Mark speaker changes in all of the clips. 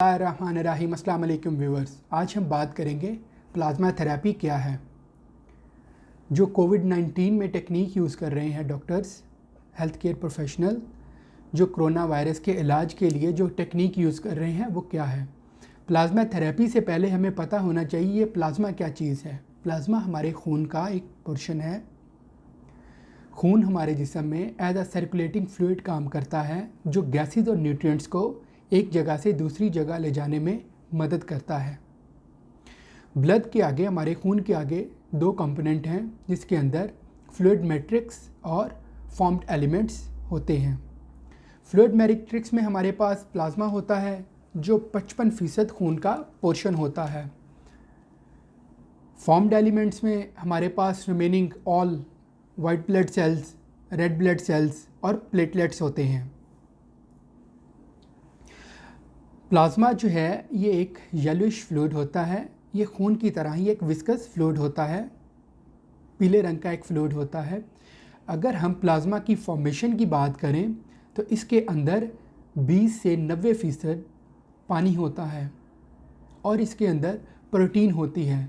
Speaker 1: बिस्मिल्लाहिर्रहमानिर्रहीम। अस्सलाम वालेकुम व्यूअर्स। आज हम बात करेंगे प्लाज्मा थेरेपी क्या है। जो कोविड-19 में टेक्निक यूज़ कर रहे हैं डॉक्टर्स, हेल्थ केयर प्रोफेशनल, जो कोरोना वायरस के इलाज के लिए जो टेक्निक यूज़ कर रहे हैं वो क्या है। प्लाज्मा थेरेपी से पहले हमें पता होना चाहिए प्लाज्मा क्या चीज़ है। प्लाज्मा हमारे खून का एक पोर्शन है। खून हमारे जिस्म में एज अ सर्कुलेटिंग फ्लूइड काम करता है, जो गैसेस और न्यूट्रिएंट्स को एक जगह से दूसरी जगह ले जाने में मदद करता है। ब्लड के आगे, हमारे खून के आगे दो कंपोनेंट हैं, जिसके अंदर फ्लूइड मैट्रिक्स और फॉर्म्ड एलिमेंट्स होते हैं। फ्लूइड मैट्रिक्स में हमारे पास प्लाज्मा होता है, जो 55% खून का पोर्शन होता है। फॉर्म्ड एलिमेंट्स में हमारे पास remaining all white blood cells, red blood cells और प्लेटलेट्स होते हैं। प्लाज्मा जो है ये एक येलोइश फ्लूइड होता है। ये खून की तरह ही एक विस्कस फ्लूइड होता है, पीले रंग का एक फ्लूइड होता है। अगर हम प्लाज्मा की फॉर्मेशन की बात करें तो इसके अंदर 20 से 90% पानी होता है और इसके अंदर प्रोटीन होती है।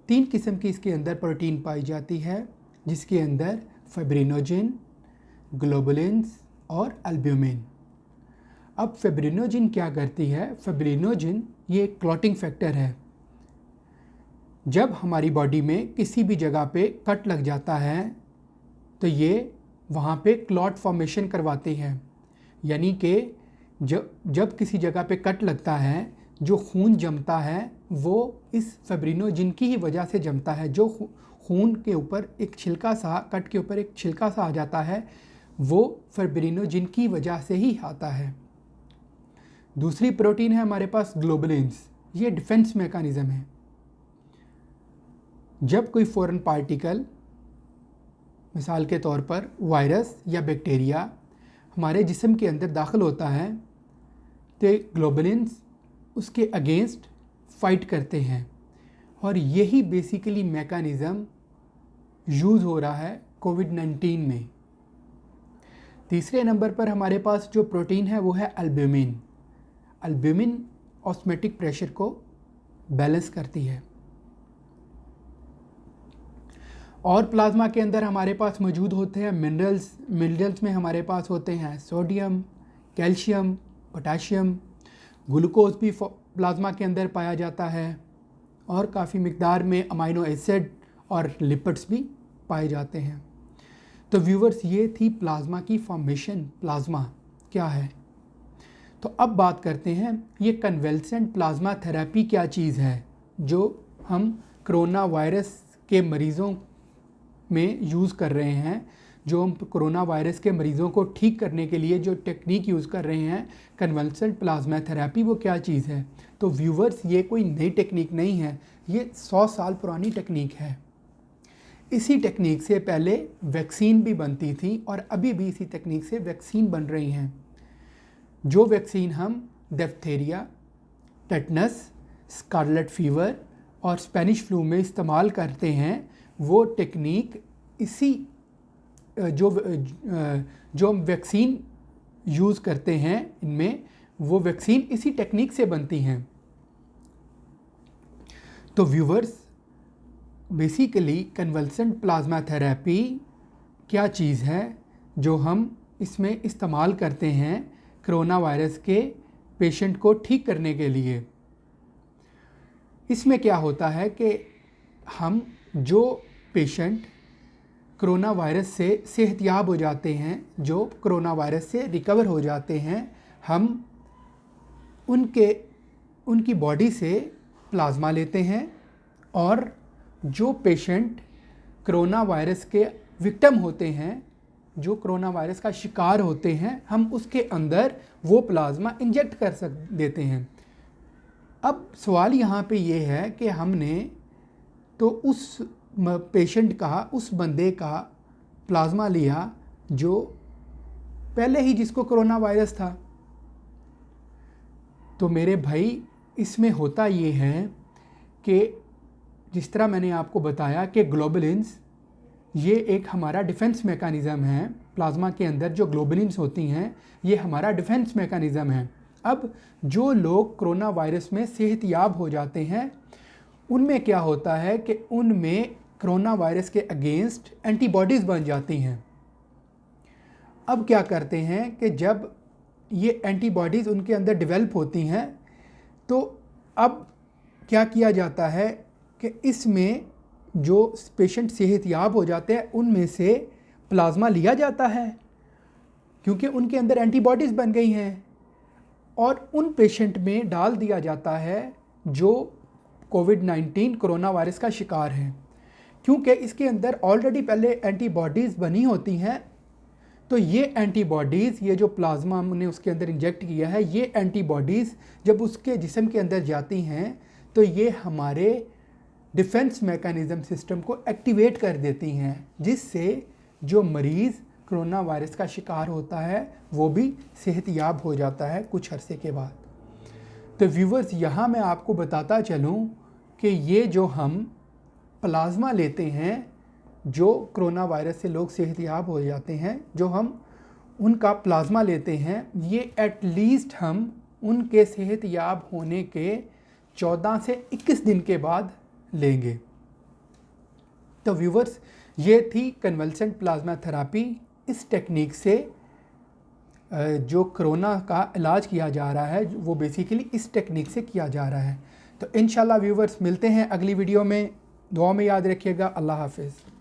Speaker 1: 3 किस्म की इसके अंदर प्रोटीन पाई जाती है, जिसके अंदर फाइब्रिनोजिन, ग्लोबुलिन्स और एल्ब्यूमिन। अब फाइब्रिनोजिन क्या करती है? फाइब्रिनोजिन ये एक क्लॉटिंग फैक्टर है। जब हमारी बॉडी में किसी भी जगह पे कट लग जाता है तो ये वहाँ पे क्लॉट फॉर्मेशन करवाते हैं। यानी कि जब किसी जगह पे कट लगता है, जो खून जमता है वो इस फाइब्रिनोजिन की ही वजह से जमता है। जो खून के ऊपर एक छिलका सा, कट के ऊपर एक छिलका सा आ जाता है, वो फाइब्रिनोजिन की वजह से ही आता है। दूसरी प्रोटीन है हमारे पास ग्लोबुलिन्स। ये डिफेंस मैकेनिज्म है। जब कोई फॉरेन पार्टिकल, मिसाल के तौर पर वायरस या बैक्टीरिया, हमारे जिस्म के अंदर दाखिल होता है तो ग्लोबुलिन्स उसके अगेंस्ट फाइट करते हैं और यही बेसिकली मैकेनिज्म यूज़ हो रहा है कोविड-19 में। तीसरे नंबर पर हमारे पास जो प्रोटीन है वो है एल्ब्यूमिन। एल्ब्यूमिन ऑस्मोटिक प्रेशर को बैलेंस करती है। और प्लाज्मा के अंदर हमारे पास मौजूद होते हैं मिनरल्स। मिनरल्स में हमारे पास होते हैं सोडियम, कैल्शियम, पोटाशियम। ग्लूकोज भी प्लाज्मा के अंदर पाया जाता है और काफ़ी मिकदार में अमाइनो एसिड और लिपिड्स भी पाए जाते हैं। तो व्यूवर्स, ये थी प्लाज्मा की फॉर्मेशन। प्लाज्मा क्या है? तो अब बात करते हैं ये कन्वेल्सेंट प्लाज्मा थेरेपी क्या चीज़ है, जो हम कोरोना वायरस के मरीज़ों में यूज़ कर रहे हैं। जो हम कोरोना वायरस के मरीज़ों को ठीक करने के लिए जो टेक्निक यूज़ कर रहे हैं, कन्वेल्सेंट प्लाज्मा थेरेपी, वो क्या चीज़ है? तो व्यूवर्स, ये कोई नई टेक्निक नहीं है, ये 100 साल पुरानी टेक्निक है। इसी टेक्निक से पहले वैक्सीन भी बनती थी और अभी भी इसी टेक्निक से वैक्सीन बन रही हैं। जो वैक्सीन हम डिप्थीरिया, टेटनस, स्कारलेट फीवर और स्पेनिश फ्लू में इस्तेमाल करते हैं, वो टेक्निक इसी जो हम वैक्सीन यूज़ करते हैं इनमें, वो वैक्सीन इसी टेक्निक से बनती हैं। तो viewers, basically convulsant plasma therapy क्या चीज़ है जो हम इसमें इस्तेमाल करते हैं कोरोना वायरस के पेशेंट को ठीक करने के लिए। इसमें क्या होता है कि हम जो पेशेंट कोरोना वायरस से सेहतयाब हो जाते हैं, जो कोरोना वायरस से रिकवर हो जाते हैं, हम उनकी बॉडी से प्लाज्मा लेते हैं और जो पेशेंट कोरोना वायरस के विक्टिम होते हैं, जो कोरोना वायरस का शिकार होते हैं, हम उसके अंदर वो प्लाज्मा इंजेक्ट कर देते हैं। अब सवाल यहाँ पे ये है कि हमने तो उस पेशेंट का, उस बंदे का प्लाज्मा लिया जो पहले ही जिसको कोरोना वायरस था। तो मेरे भाई, इसमें होता ये है कि जिस तरह मैंने आपको बताया कि ग्लोबुलिन्स ये एक हमारा डिफेंस मैकेनिज़्म है। प्लाज्मा के अंदर जो ग्लोबुलिन्स होती हैं, ये हमारा डिफेंस मैकेनिज़्म है। अब जो लोग कोरोना वायरस में सेहतयाब हो जाते हैं उनमें क्या होता है कि उनमें कोरोना वायरस के अगेंस्ट एंटीबॉडीज़ बन जाती हैं। अब क्या करते हैं कि जब ये एंटीबॉडीज़ उनके अंदर डेवलप होती हैं तो अब क्या किया जाता है कि इसमें जो पेशेंट सेहतयाब हो जाते हैं उनमें से प्लाज्मा लिया जाता है क्योंकि उनके अंदर एंटीबॉडीज़ बन गई हैं और उन पेशेंट में डाल दिया जाता है जो कोविड-19 कोरोना वायरस का शिकार है। क्योंकि इसके अंदर ऑलरेडी पहले एंटीबॉडीज़ बनी होती हैं, तो ये एंटीबॉडीज़, ये जो प्लाज्मा हमने उसके अंदर इंजेक्ट किया है, ये एंटीबॉडीज़ जब उसके जिस्म के अंदर जाती हैं तो ये हमारे डिफेंस मैकेनिज़्म सिस्टम को एक्टिवेट कर देती हैं, जिससे जो मरीज़ कोरोना वायरस का शिकार होता है वो भी सेहतयाब हो जाता है कुछ अरसे के बाद। तो व्यूवर्स, यहाँ मैं आपको बताता चलूँ कि ये जो हम प्लाज्मा लेते हैं, जो कोरोना वायरस से लोग सेहतयाब हो जाते हैं, जो हम उनका प्लाज्मा लेते हैं, ये एटलीस्ट हम उनके सेहतयाब होने के 14 से 21 दिन के बाद लेंगे। तो व्यूवर्स, ये थी कन्वल्सेंट प्लाज्मा थेरेपी। इस टेक्निक से जो कोरोना का इलाज किया जा रहा है वो बेसिकली इस टेक्निक से किया जा रहा है। तो इंशाल्लाह व्यूवर्स, मिलते हैं अगली वीडियो में। दुआ में याद रखिएगा। अल्लाह हाफिज़।